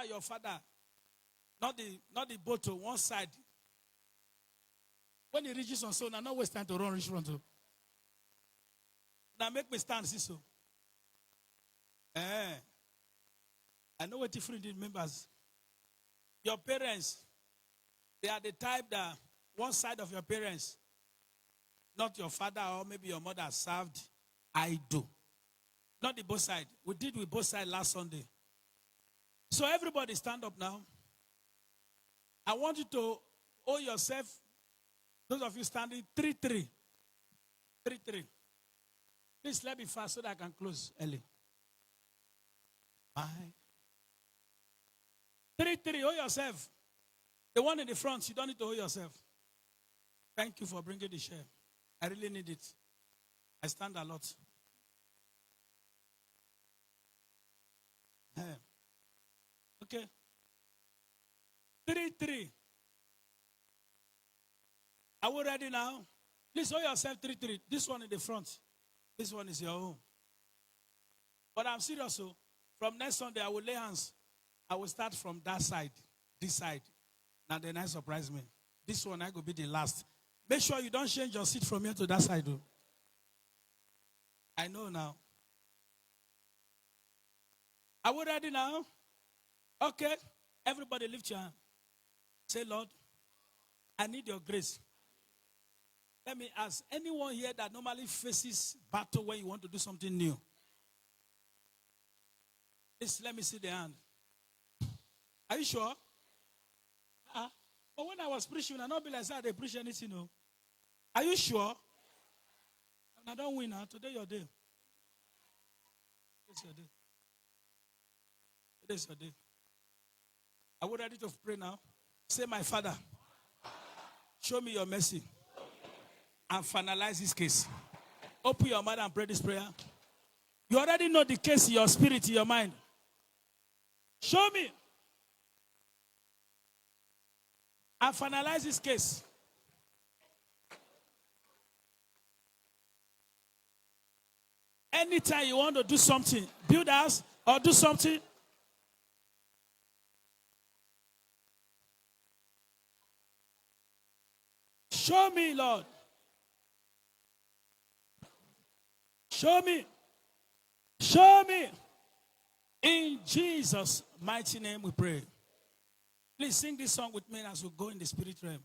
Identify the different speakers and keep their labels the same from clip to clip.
Speaker 1: your father, not the boat to one side. When he reaches on so, now not waste time to run reach front. Now make me stand, see so. I know what different members. Your parents, they are the type that one side of your parents, not your father or maybe your mother served, I do. Not the both side. We did with both sides last Sunday. So everybody stand up now. I want you to hold yourself, those of you standing, 3-3. 3-3. Please let me fast so that I can close early. 3-3, hold yourself. The one in the front, you don't need to hold yourself. Thank you for bringing the chair. I really need it. I stand a lot. Okay. 3-3. Are we ready now? Please hold yourself 3-3. This one in the front. This one is your own. But I'm serious. So from next Sunday, I will lay hands. I will start from that side, this side. Now then I surprise me. This one I will be the last. Make sure you don't change your seat from here to that side. Though. I know now. Are we ready now? Okay. Everybody lift your hand. Say, Lord, I need your grace. Let me ask, anyone here that normally faces battle when you want to do something new? Please, let me see the hand. Are you sure? But when I was preaching, I not be like that they preach anything. No. Are you sure? I don't win now. Today your day. Today's your day. Today's your day. Are we ready to pray now? Say, my Father, show me your mercy and finalize this case. Open your mind and pray this prayer. You already know the case in your spirit, in your mind. Show me and finalize this case. Anytime you want to do something, build a house or do something, show me, Lord. Show me. Show me. In Jesus' mighty name we pray. Please sing this song with me as we go in the spirit realm.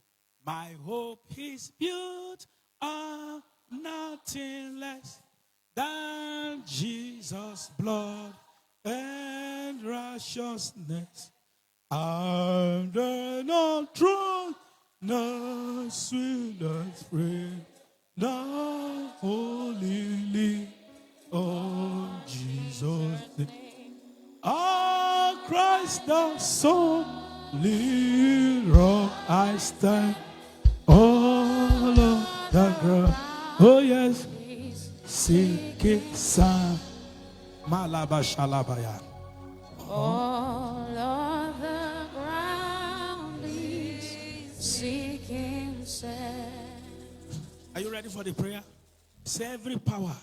Speaker 1: My hope is built on nothing less than Jesus' blood and righteousness. And then on throne, no sweetest friend, no holy, oh Jesus' name. Oh, Christ the solid rock I stand, all of the ground. Oh yes, seek it, son. Malaba shalabaya.
Speaker 2: All of the ground is seeking sand.
Speaker 1: Are you ready for the prayer? Say every power,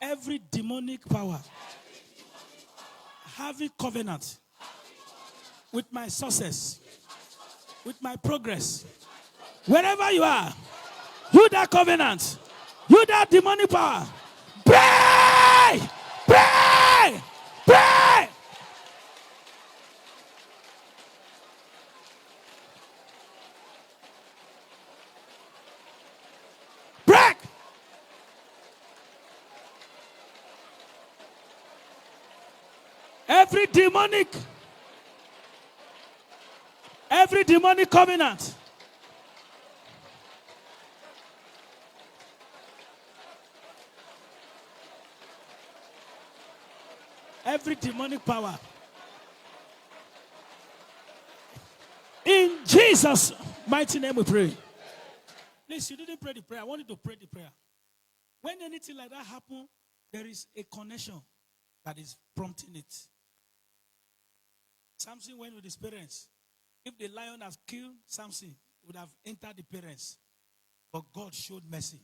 Speaker 1: every demonic power, having covenant with my success, with my progress, wherever you are, you that covenant, you that demonic power, pray, pray, pray. Break. Every demonic covenant, every demonic power, in Jesus' mighty name we pray. Please, you didn't pray the prayer. I want you to pray the prayer. When anything like that happens, there is a connection that is prompting it. Samson went with his parents. If the lion has killed Samson, it would have entered the parents. But God showed mercy.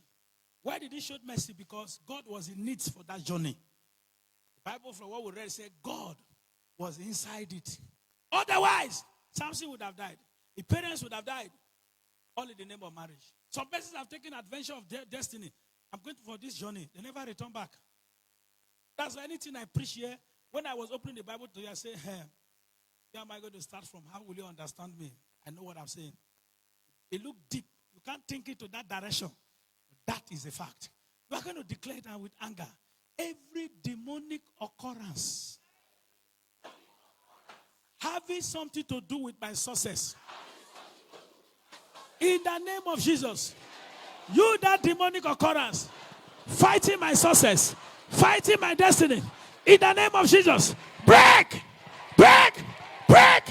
Speaker 1: Why did he show mercy? Because God was in need for that journey. The Bible, from what we read, said God was inside it. Otherwise, Samson would have died. His parents would have died. All in the name of marriage. Some persons have taken adventure of their destiny. I'm going for this journey. They never return back. That's why anything I preach here, when I was opening the Bible to you, I say, hey, where am I going to start from? How will you understand me? I know what I'm saying. It look deep. You can't think it to that direction. That is a fact. You are going to declare that with anger. Every demonic occurrence having something to do with my success, in the name of Jesus, you that demonic occurrence, fighting my success, fighting my destiny, in the name of Jesus, break, break, break.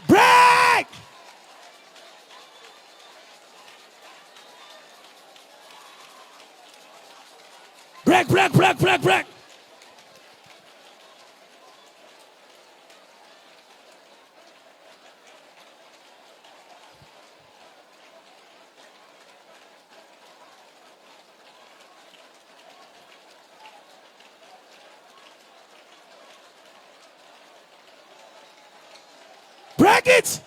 Speaker 1: Break! Break, break, break, break, break. Break it.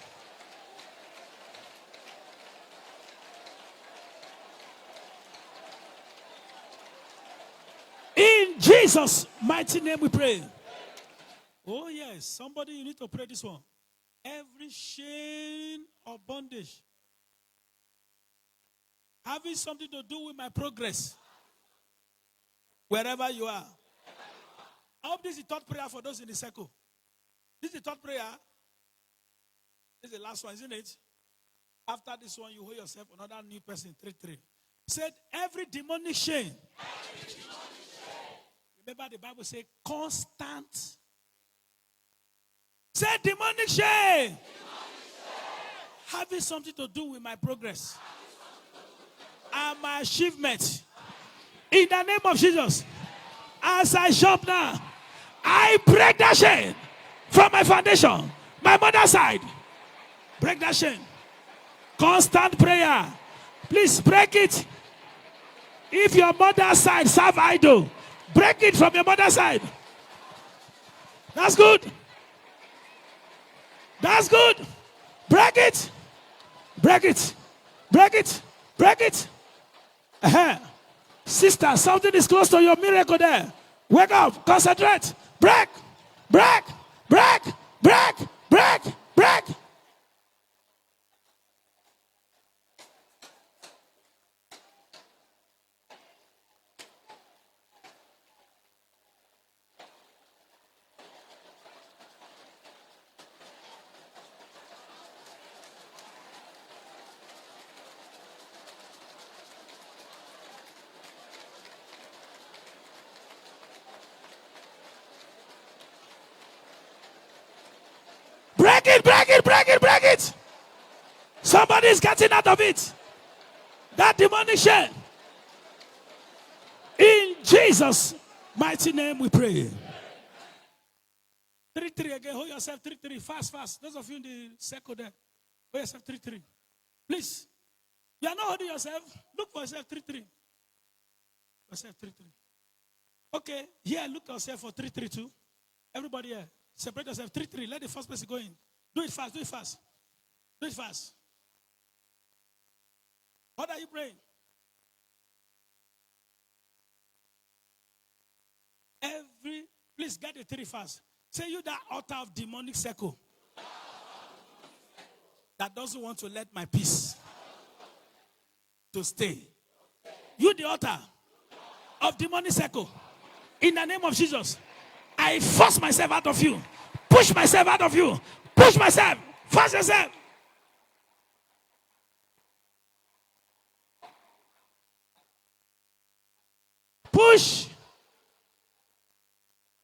Speaker 1: In Jesus' mighty name we pray. Oh yes, somebody, you need to pray this one. Every chain of bondage having something to do with my progress, wherever you are. I hope this is the third prayer for those in the circle. This is the third prayer. This is the last one, isn't it? After this one, you hold yourself another new person, 3-3. Said every demonic chain. Remember the Bible says constant. Say demonic chain. Having something to do with my progress and my achievement. In the name of Jesus. As I jump now, I break that chain from my foundation, my mother's side. Break that chain. Constant prayer. Please break it. If your mother's side serve idol, break it from your mother's side. That's good. That's good. Break it. Break it. Break it. Break it. Sister, something is close to your miracle there. Wake up. Concentrate. Break. Break. Break. Break. Break. Break. Break it, break it, break it, break it. Somebody is getting out of it. That demonic chain. In Jesus' mighty name we pray. 3-3 again. Hold yourself 3-3. Fast, fast. Those of you in the circle there. Hold yourself 3-3. Please. You are not holding yourself. Look for yourself 3-3. Yourself 3-3. Okay. Here, look at yourself for 3-3 too. Everybody here. Separate yourself. 3-3. Let the first person go in. Do it fast. Do it fast. Do it fast. What are you praying? Please get the 3 fast. Say you that altar of demonic circle that doesn't want to let my peace to stay. You the altar of demonic circle. In the name of Jesus. I force myself out of you. Push myself out of you. Push myself. Force yourself. Push.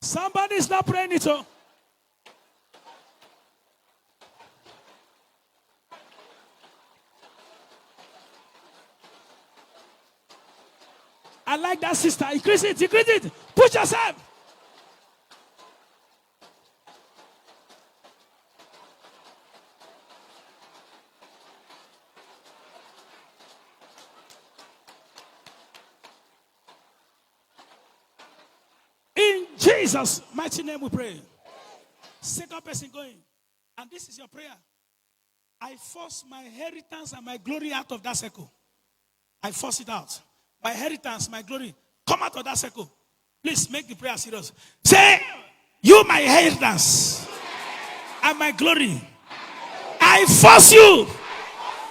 Speaker 1: Somebody is not praying it all. I like that, sister. Increase it. Increase it. Push yourself. Jesus' mighty name we pray. Second person going. And this is your prayer. I force my inheritance and my glory out of that circle. I force it out. My inheritance, my glory, come out of that circle. Please make the prayer serious. Say, you my inheritance and my glory. I force you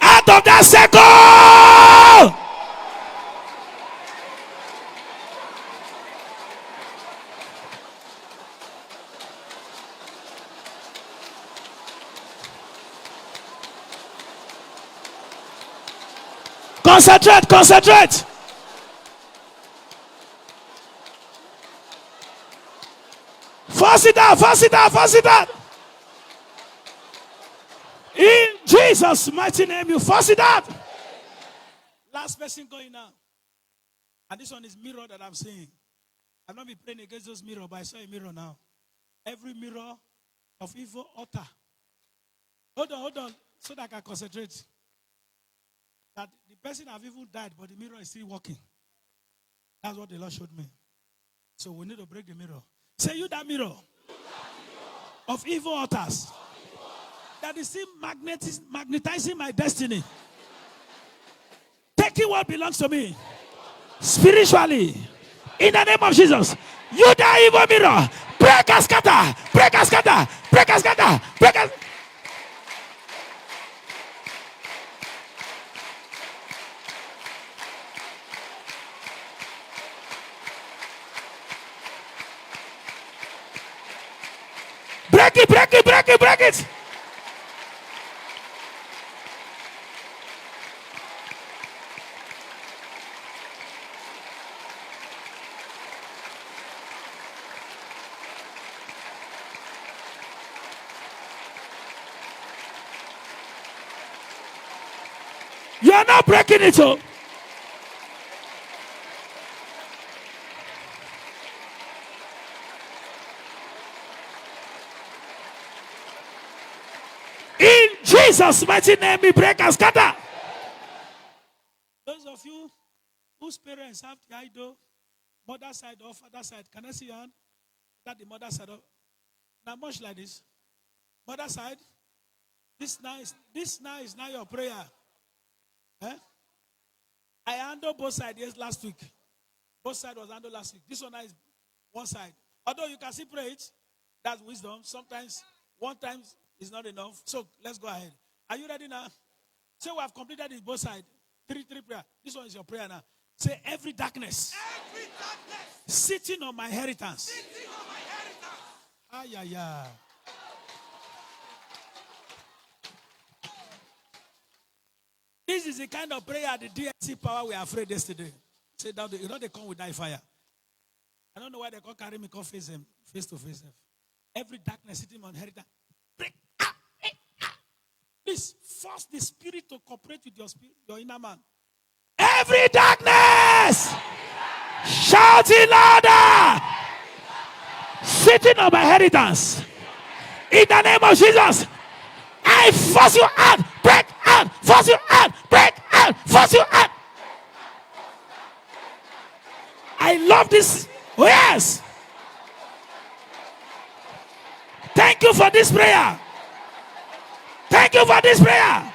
Speaker 1: out of that circle. Concentrate. Force it out. In Jesus' mighty name, you force it out. Last person going now. And this one is mirror that I'm seeing. I've not been praying against those mirrors, but I saw a mirror now. Every mirror of evil altar. Hold on, so that I can concentrate. That the person have even died, but the mirror is still working. That's what the Lord showed me. So we need to break the mirror. Say, you that mirror of evil altars that is still magnetizing my destiny, taking what belongs to me spiritually. In the name of Jesus, you that evil mirror, break and scatter. Break it. You are not breaking it, so. In Jesus' mighty name, we break and scatter. Those of you whose parents have the idol, mother side or father side, can I see your hand? That the mother side of, now much like this. Mother side, this now is now your prayer. I handled both sides last week. Both sides was handled last week. This one is one side. Although you can still pray it, that's wisdom. Sometimes, one time is not enough. So let's go ahead. Are you ready now? Say we have completed it both sides. Three prayer. This one is your prayer now. Say every darkness sitting on my inheritance. This is the kind of prayer the DSC power we are afraid yesterday. Say down, you know they come with that fire. I don't know why they can't carry me, can't face them, face to face them. Every darkness sitting on inheritance. Break out. Please force the spirit to cooperate with your spirit, your inner man. Every darkness, shout it louder, sitting on my inheritance. In the name of Jesus, I force you out, break out, force you out, break out, force you out. I love this. Oh, yes. Thank you for this prayer. Thank you for this prayer.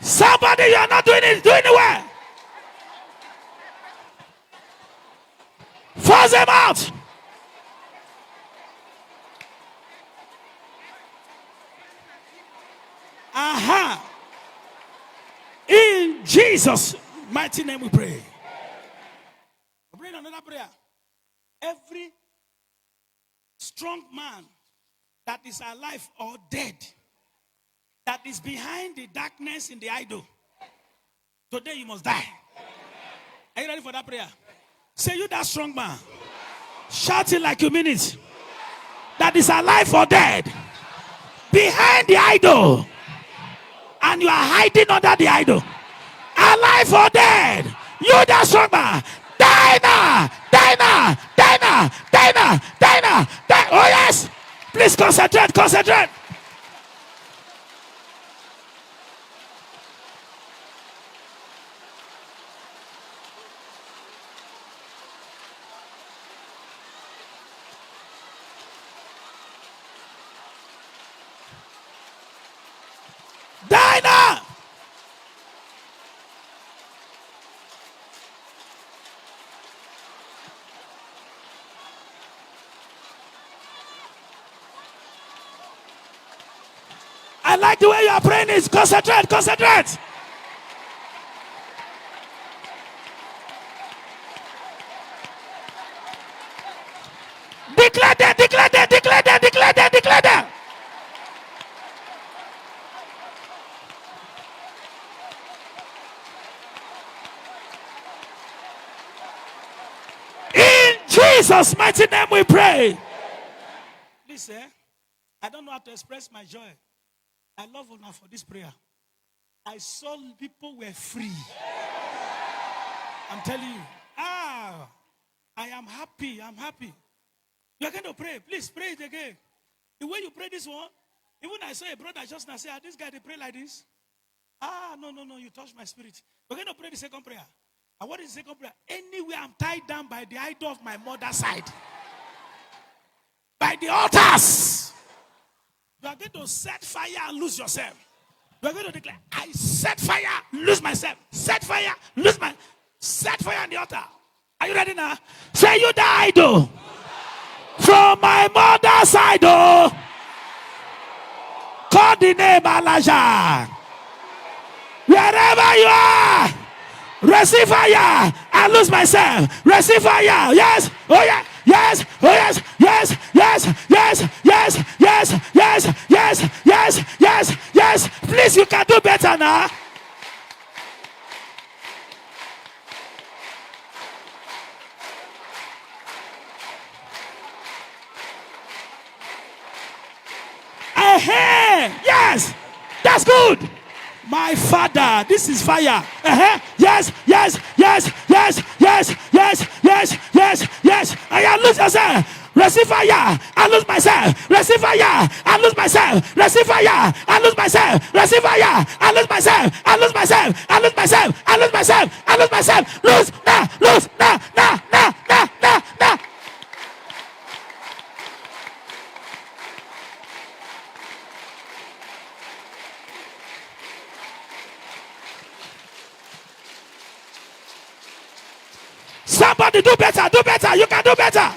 Speaker 1: Somebody, you are not doing it. Do it anywhere. Force them out. Aha. In Jesus' mighty name we pray. We bring another prayer. Every strong man that is alive or dead, that is behind the darkness in the idol, today you must die. Are you ready for that prayer? Say, you that strong man, shout it like you mean it, that is alive or dead, behind the idol, and you are hiding under the idol. alive or dead. You that strong man. Die now. Die now. Die now. Die now. Die now. Die. Oh yes. Please concentrate. Concentrate. Die now. I like the way you are praying. Is concentrate. Concentrate. Declare them. Declare them. Declare them. Declare them. Declare them. In Jesus' mighty name we pray. Listen, I don't know how to express my joy. I love Una for this prayer. I saw people were free. I'm telling you. I am happy. I'm happy. You are going to pray. Please pray it again. The way you pray this one, even I saw a brother just now say, this guy, they pray like this. No, you touched my spirit. We're going to pray the second prayer. And what is the second prayer? Anywhere I'm tied down by the idol of my mother's side, by the altars, you are going to set fire and lose yourself. You are going to declare, I set fire, lose myself. Set fire, lose my. Set fire on the altar. Are you ready now? Say, you the idol from my mother's side. Oh, call the name Elijah. Wherever you are, receive fire. I lose myself. Receive fire. Yes. Oh yeah. Yes. Oh yes. Yes. Yes. Yes. Yes. Yes. Yes. Yes. Yes. Yes. Yes. Please, you can do better now. Yes. That's good. My Father, this is fire. Yes, yes, yes, yes, yes, yes, yes, yes, yes. I lose yourself. Receive fire. I lose myself. Receive fire. I lose myself. Receive fire. I lose myself. Receive fire. I lose myself. I lose myself. I lose myself. I lose myself. I lose myself. Lose now. Lose now. Now. Now. Now. Now. Now. Somebody do better, do better. You can do better.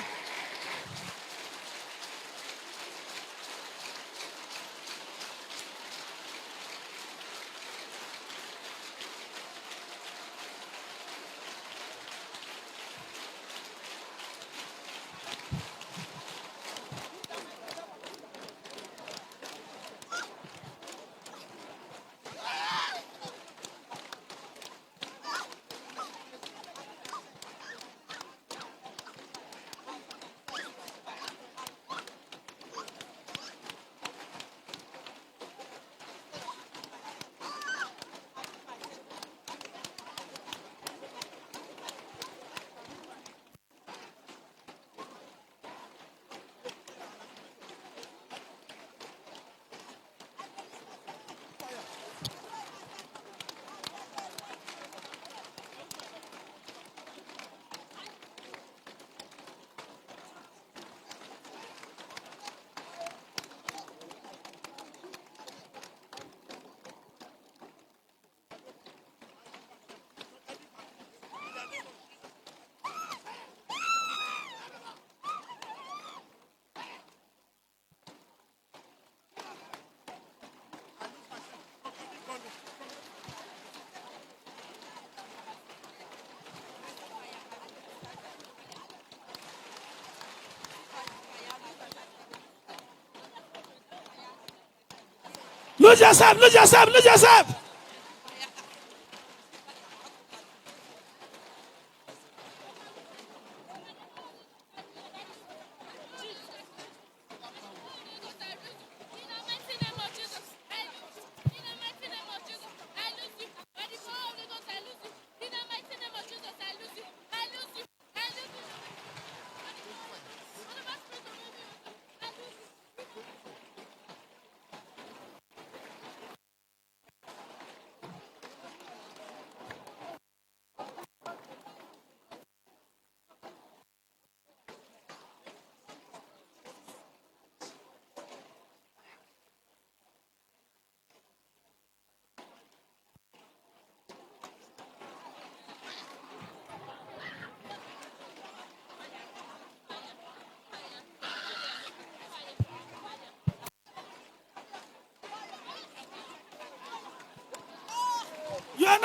Speaker 1: Lose yourself, lose yourself, lose yourself.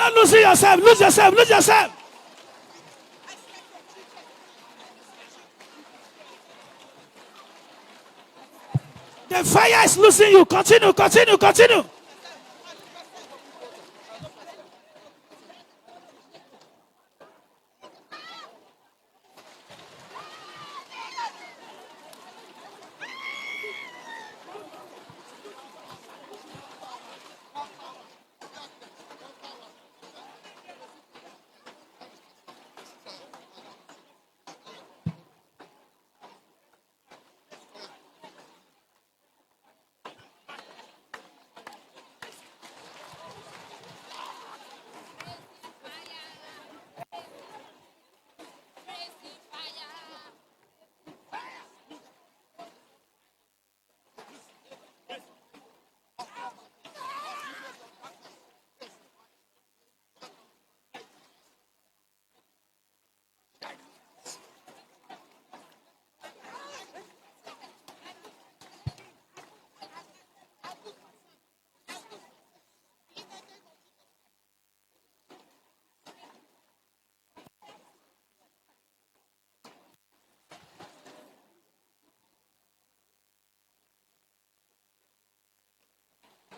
Speaker 1: not losing yourself. Lose yourself. Lose yourself. The fire is losing you. Continue, continue, continue.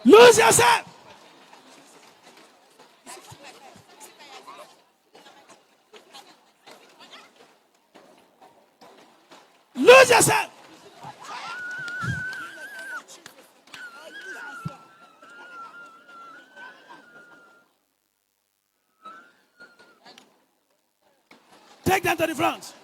Speaker 1: Lose yourself. Lose yourself. Take them to the front.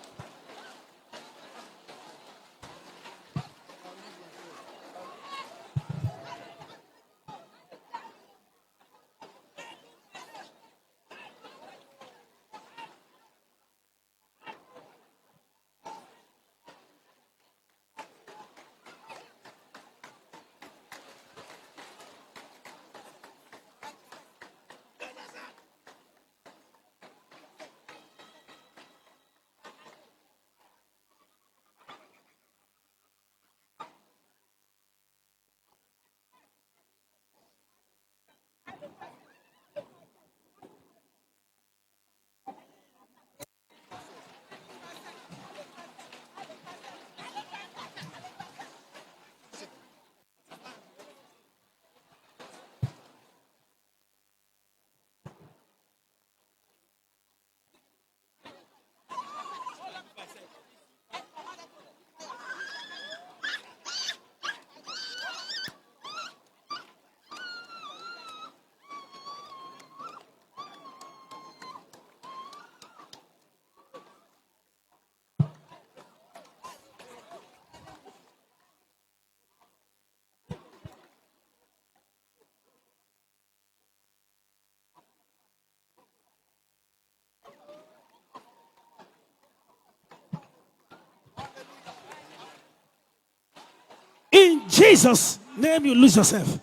Speaker 1: In Jesus' name, you lose yourself.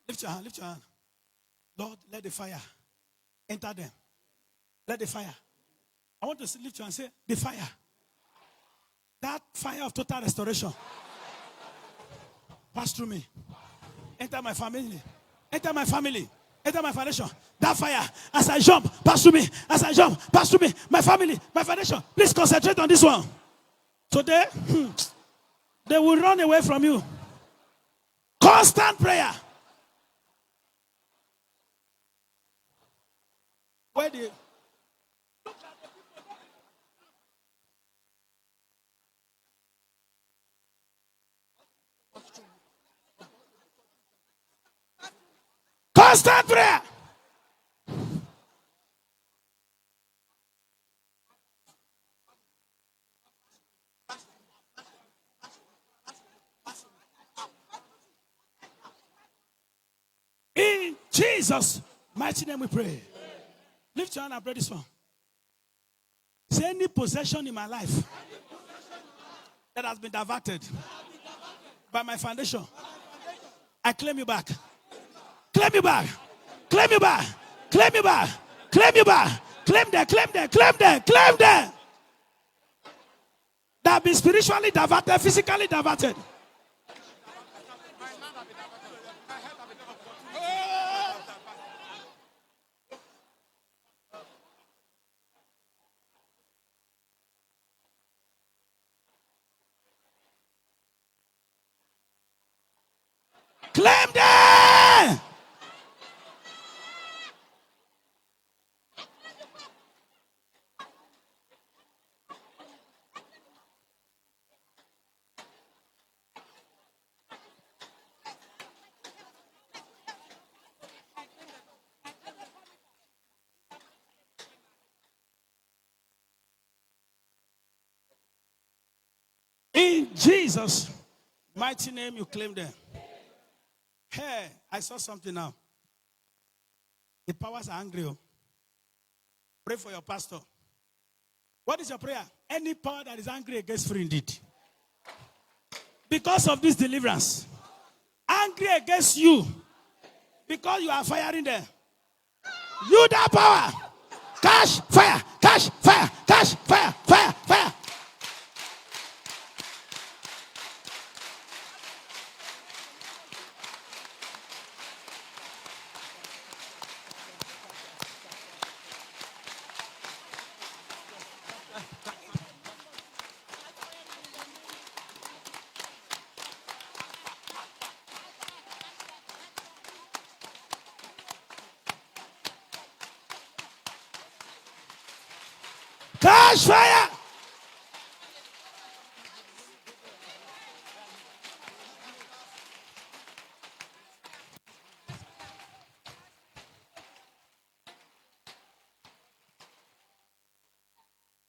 Speaker 1: Lift your hand, lift your hand. Lord, let the fire enter them. Let the fire. I want to lift your hand and say, the fire. That fire of total restoration. Pass through me. Enter my family. Enter my family. Enter my foundation. That fire, as I jump, pass through me. As I jump, pass through me. My family, my foundation. Please concentrate on this one. Today, they will run away from you. Constant prayer. Where do you? Constant prayer. In Jesus' mighty name we pray. Lift your hand and pray this one. Say, any possession in my life that has been diverted by my foundation, I claim you back. Claim you back. Claim you back. Claim you back. Claim you back. Claim them. Claim them. Claim them. Claim them. That have been spiritually diverted, physically diverted. Jesus' mighty name, you claim them. Hey, I saw something now. The powers are angry. Pray for your pastor. What is your prayer? Any power that is angry against free indeed. Because of this deliverance. Angry against you. Because you are firing them. You that power. Catch fire. Catch fire. Catch fire. Fire. Fire. Catch fire!